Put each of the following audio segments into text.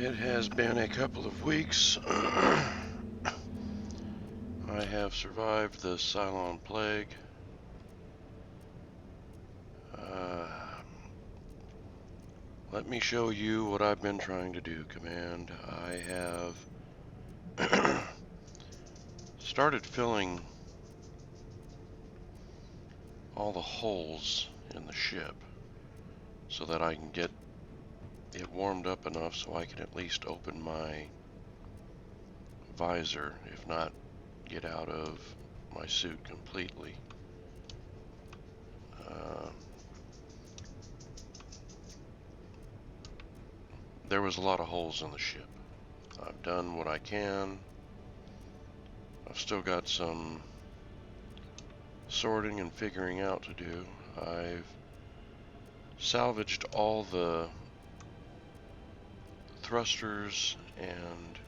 It has been a couple of weeks. I have survived the Cylon plague. Uh, Let me show you what I've been trying to do, Command. I have started filling all the holes in the ship so that I can get it warmed up enough so I can at least open my visor, if not get out of my suit completely. There was a lot of holes in the ship. I've done what I can. I've still got some sorting and figuring out to do. I've salvaged all the thrusters and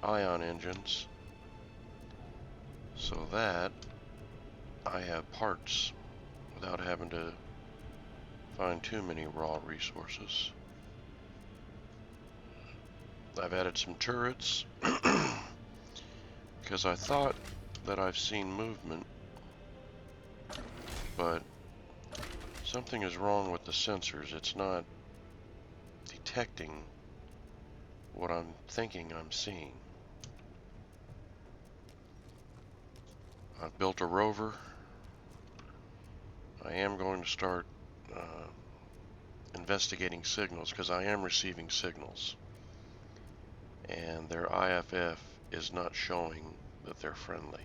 ion engines so that I have parts without having to find too many raw resources. I've added some turrets because I thought that I've seen movement, but something is wrong with the sensors. It's not detecting what I'm thinking I'm seeing. I've built a rover. I am going to start investigating signals because I am receiving signals, and their IFF is not showing that they're friendly.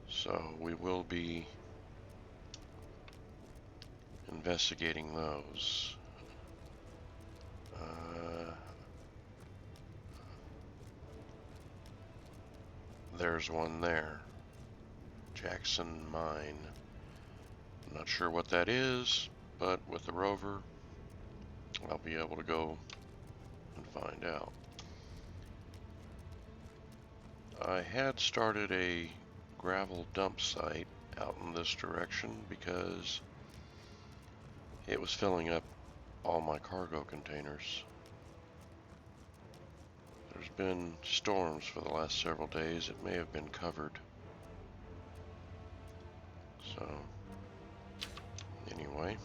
So we will be investigating those. There's one there. Jackson Mine. I'm not sure what that is, but with the rover, I'll be able to go and find out. I had started a gravel dump site out in this direction because it was filling up all my cargo containers. There's been storms for the last several days. It may have been covered. So, anyway.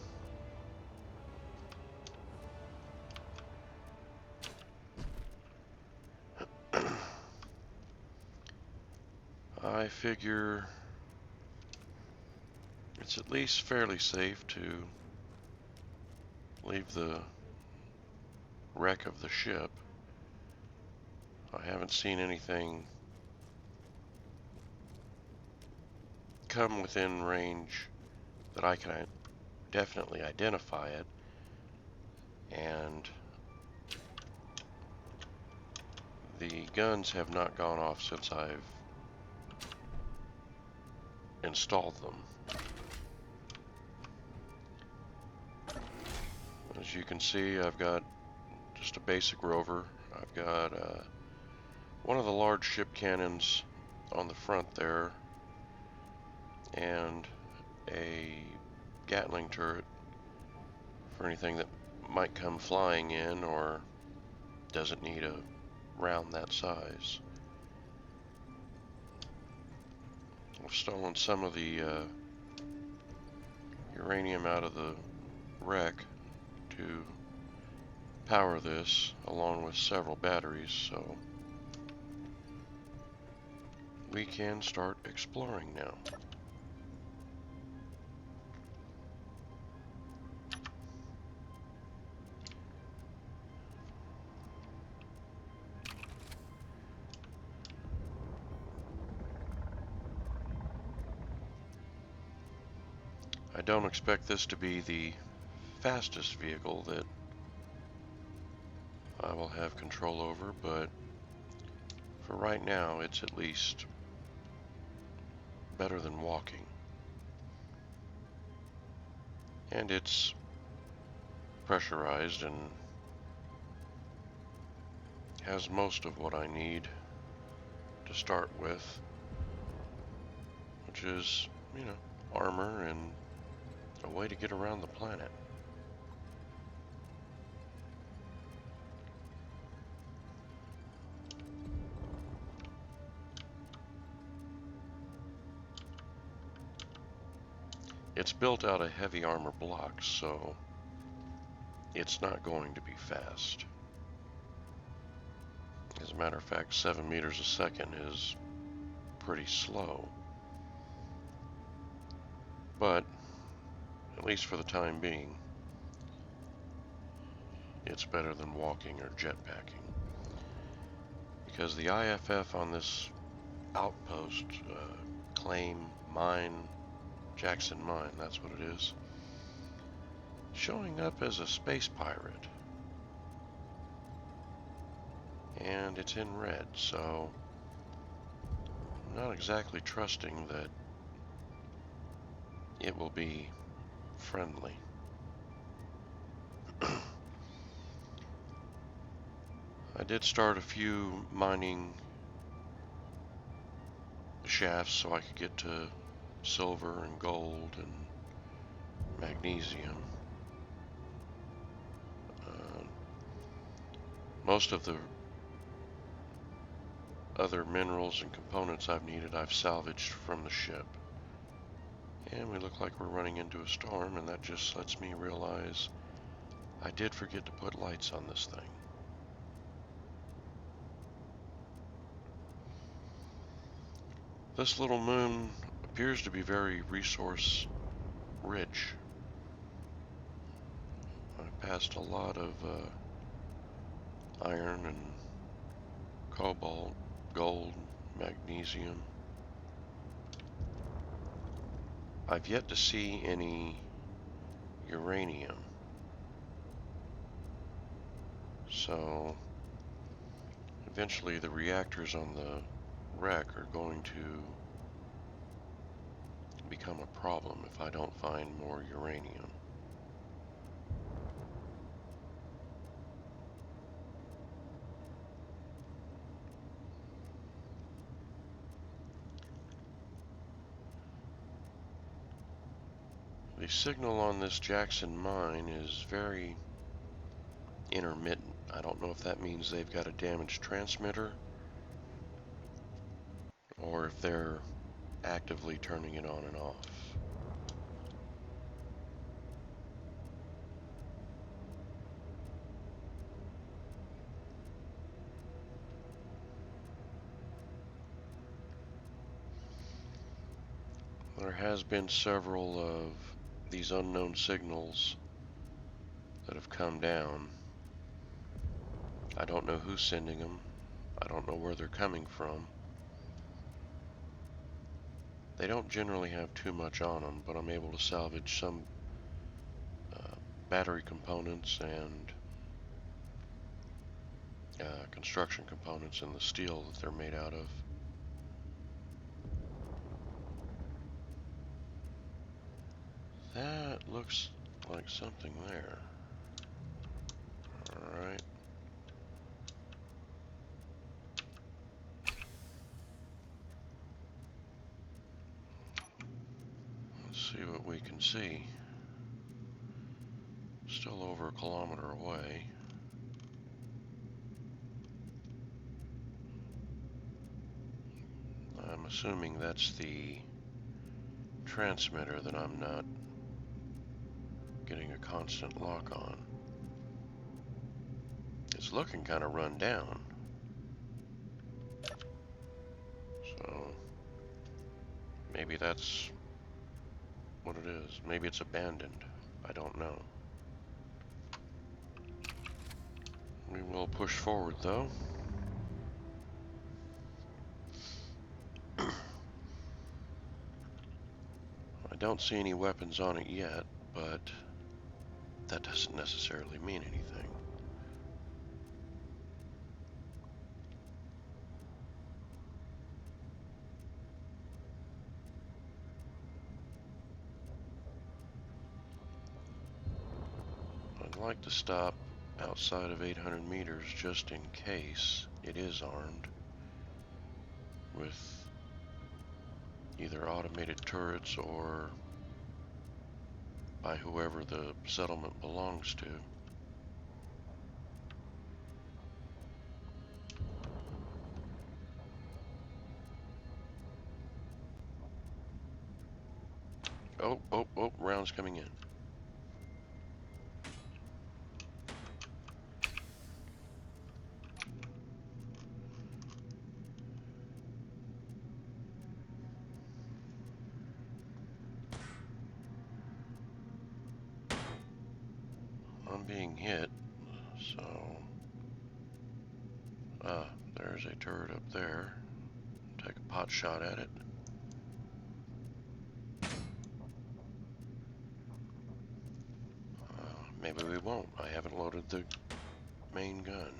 I figure it's at least fairly safe to leave the wreck of the ship. I haven't seen anything come within range that I can definitely identify it, and the guns have not gone off since I've installed them. As you can see, I've got just a basic rover. I've got one of the large ship cannons on the front there, and a Gatling turret for anything that might come flying in or doesn't need a round that size. I've stolen some of the uranium out of the wreck to power this, along with several batteries, so we can start exploring now. I don't expect this to be the fastest vehicle that I will have control over, but for right now it's at least better than walking. And it's pressurized and has most of what I need to start with, which is, you know, armor and a way to get around the planet. it's built out of heavy armor blocks, so it's not going to be fast. As a matter of fact, 7 meters a second is pretty slow. But, at least for the time being, it's better than walking or jetpacking. Because the IFF on this outpost, claim, mine, Jackson Mine, that's what it is, showing up as a space pirate. And it's in red, so I'm not exactly trusting that it will be friendly. I did start a few mining shafts so I could get to silver and gold and magnesium. Most of the other minerals and components I've needed I've salvaged from the ship. And we look like we're running into a storm, and that just lets me realize I did forget to put lights on this thing. This little moon appears to be very resource rich. I passed a lot of iron and cobalt, gold, magnesium. I've yet to see any uranium. So eventually the reactors on the wreck are going to become a problem if I don't find more uranium. The signal on this Jackson mine is very intermittent. I don't know if that means they've got a damaged transmitter or if they're actively turning it on and off. There has been several of these unknown signals that have come down. I don't know who's sending them. I don't know where they're coming from. They don't generally have too much on them, but I'm able to salvage some battery components and construction components in the steel that they're made out of. That looks like something there. Alright. Let's see what we can see. Still over a kilometer away. I'm assuming that's the transmitter that I'm not getting a constant lock on. It's looking kind of run down. So maybe that's what it is. Maybe it's abandoned. I don't know. We will push forward though. I don't see any weapons on it yet, but that doesn't necessarily mean anything. I'd like to stop outside of 800 meters just in case it is armed with either automated turrets or by whoever the settlement belongs to. Oh, rounds coming in. I'm being hit, so... there's a turret up there. Take a pot shot at it. Maybe we won't. I haven't loaded the main gun.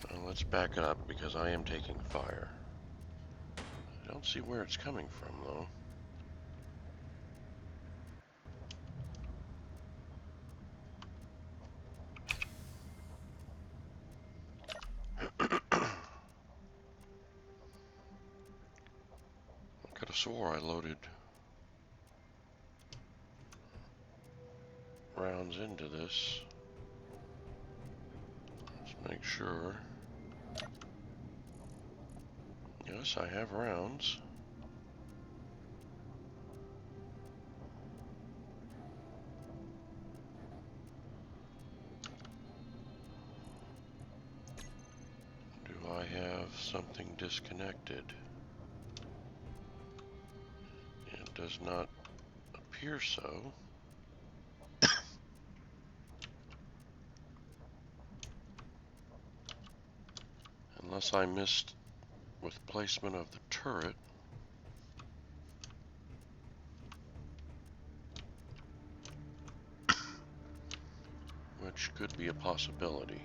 Well, let's back up because I am taking fire. I don't see where it's coming from, though. I could have swore I loaded rounds into this. Let's make sure. Yes, I have rounds. Do I have something disconnected? It does not appear so. Unless I missed with placement of the turret. Which could be a possibility.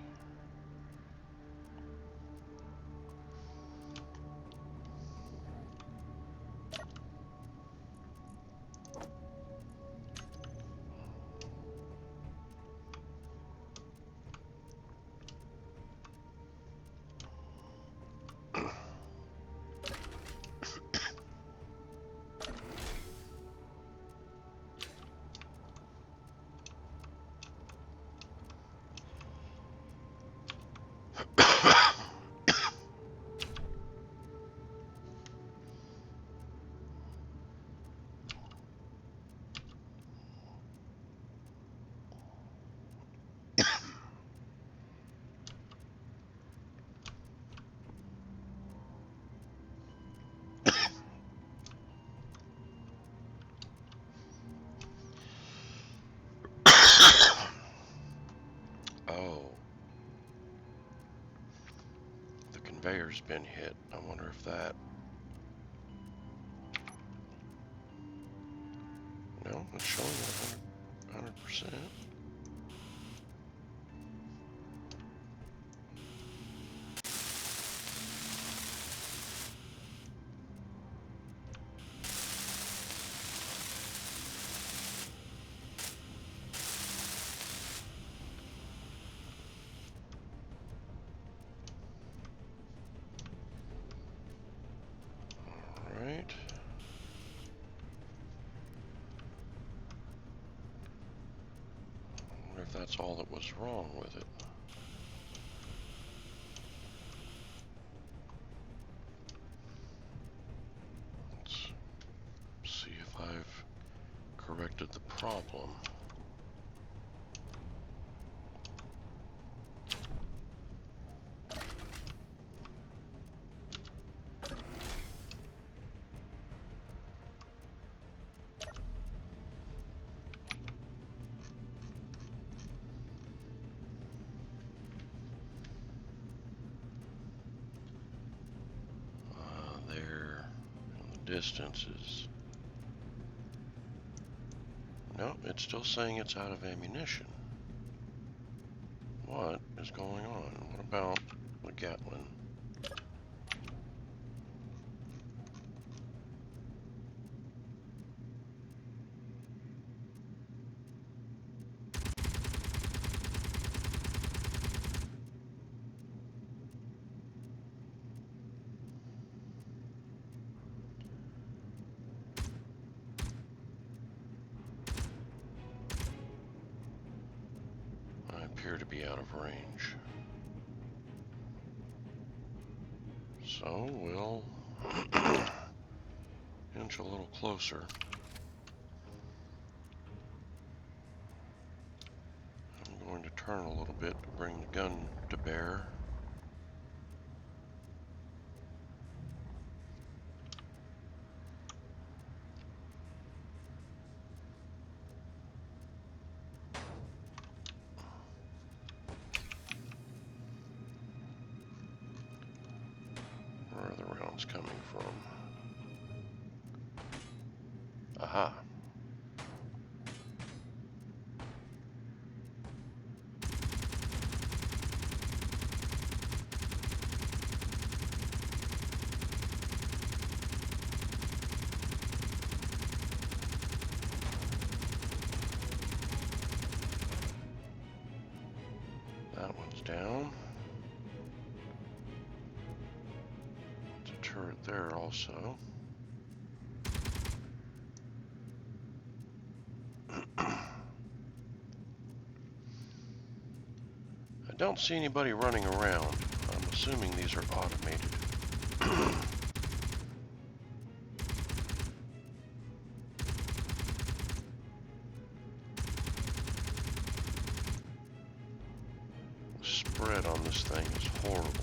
Oh. The conveyor's been hit. I wonder if that... No, it's showing 100%. Alright. I wonder if that's all that was wrong with it. Let's see if I've corrected the problem. There, and the distances. No, it's still saying it's out of ammunition. What is going on? What about the Gatlin? I appear to be out of range. So we'll inch a little closer. going to turn a little bit to bring the gun to bear. Where are the rounds coming from? Aha. That one's down. There's a turret there also. I don't see anybody running around. I'm assuming these are automated. The spread on this thing is horrible.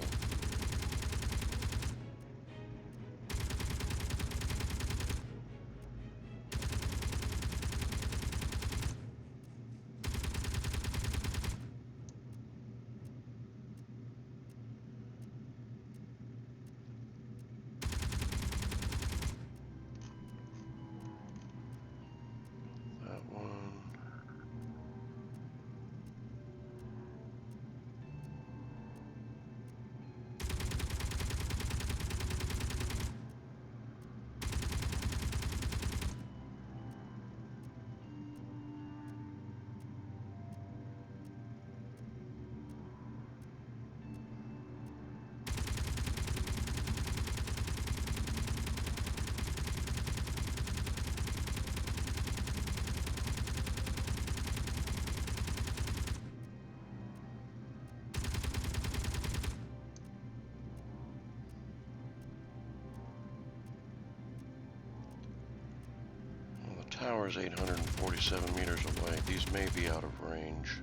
The tower is 847 meters away. These may be out of range.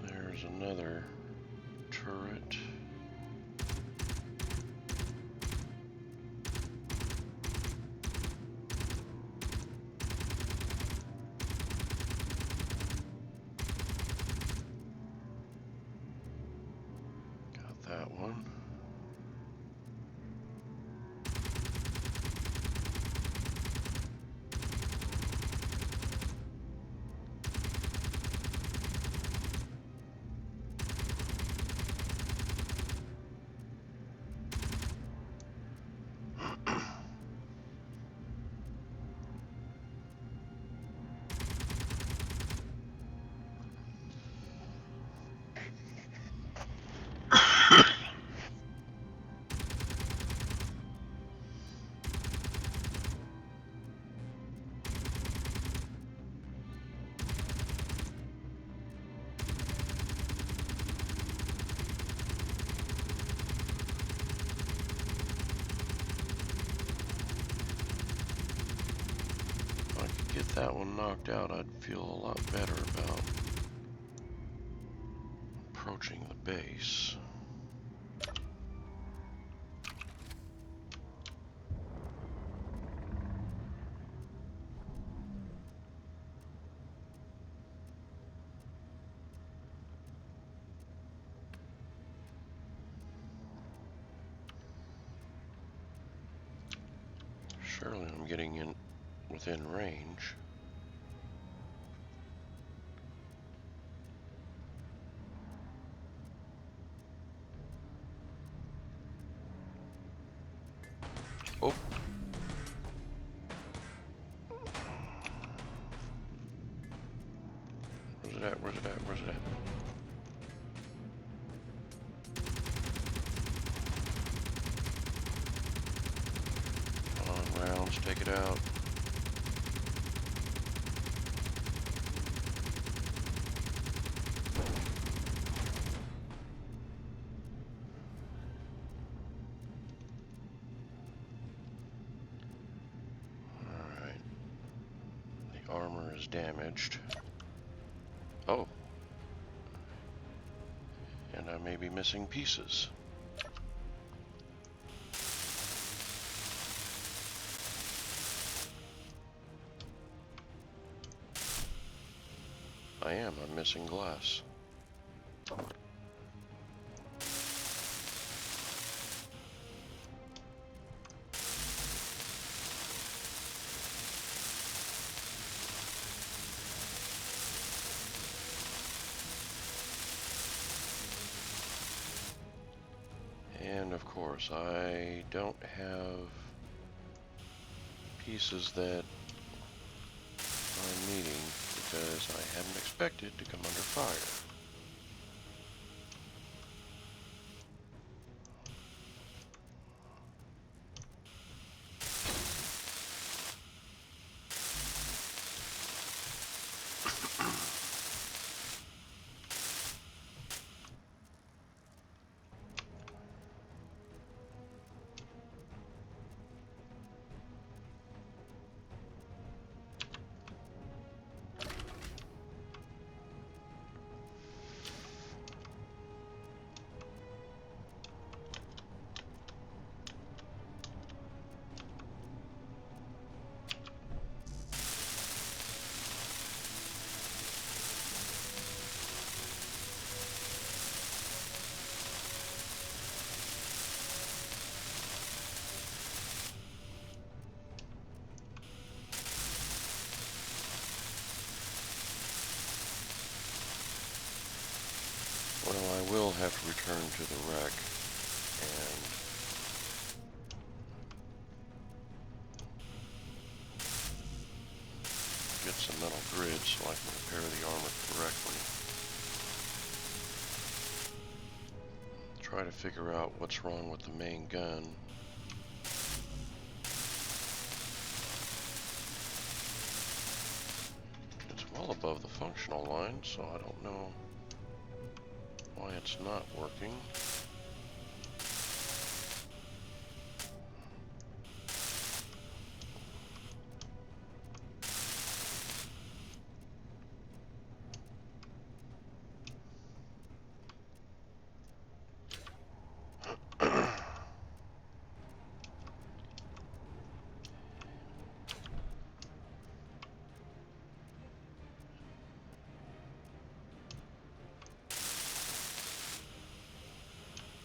There's another turret. Got that one. Get that one knocked out, I'd feel a lot better about approaching the base. Surely I'm getting in within range. it at? Where's it at? Where's it at? Come on, rounds, take it out. Alright. The armor is damaged. Oh. And I may be missing pieces. I'm missing glass. And of course, I don't have pieces that I'm needing because I hadn't expected to come under fire. Well, I will have to return to the wreck and get some metal grids so I can repair the armor correctly. Try to figure out what's wrong with the main gun. It's well above the functional line, so I don't know why it's not working.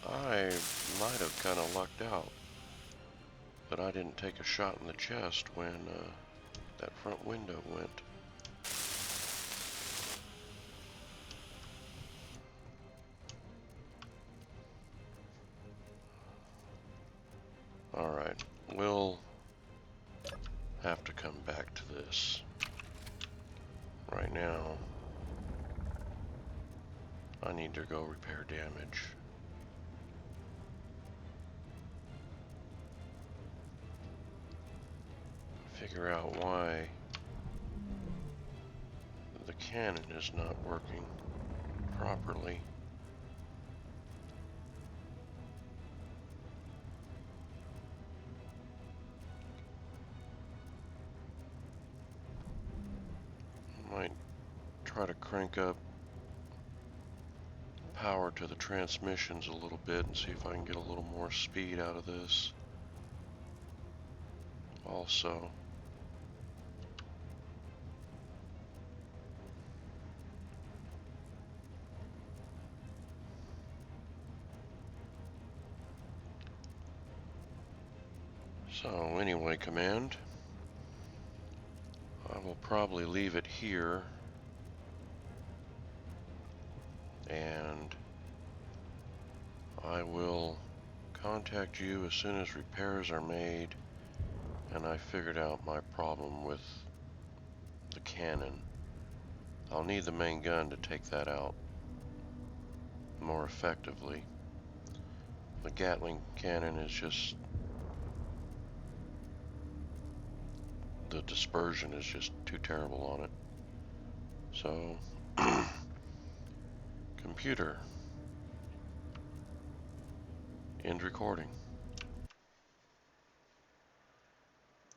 I might have kind of lucked out that I didn't take a shot in the chest when that front window went. Alright, we'll have to come back to this. Right now, I need to go repair damage. Figure out why the cannon is not working properly. Might try to crank up power to the transmissions a little bit and see if I can get a little more speed out of this. Also, so anyway, Command, I will probably leave it here, and I will contact you as soon as repairs are made and I figured out my problem with the cannon. I'll need the main gun to take that out more effectively. The Gatling cannon is just, the dispersion is just too terrible on it. So, computer, end recording.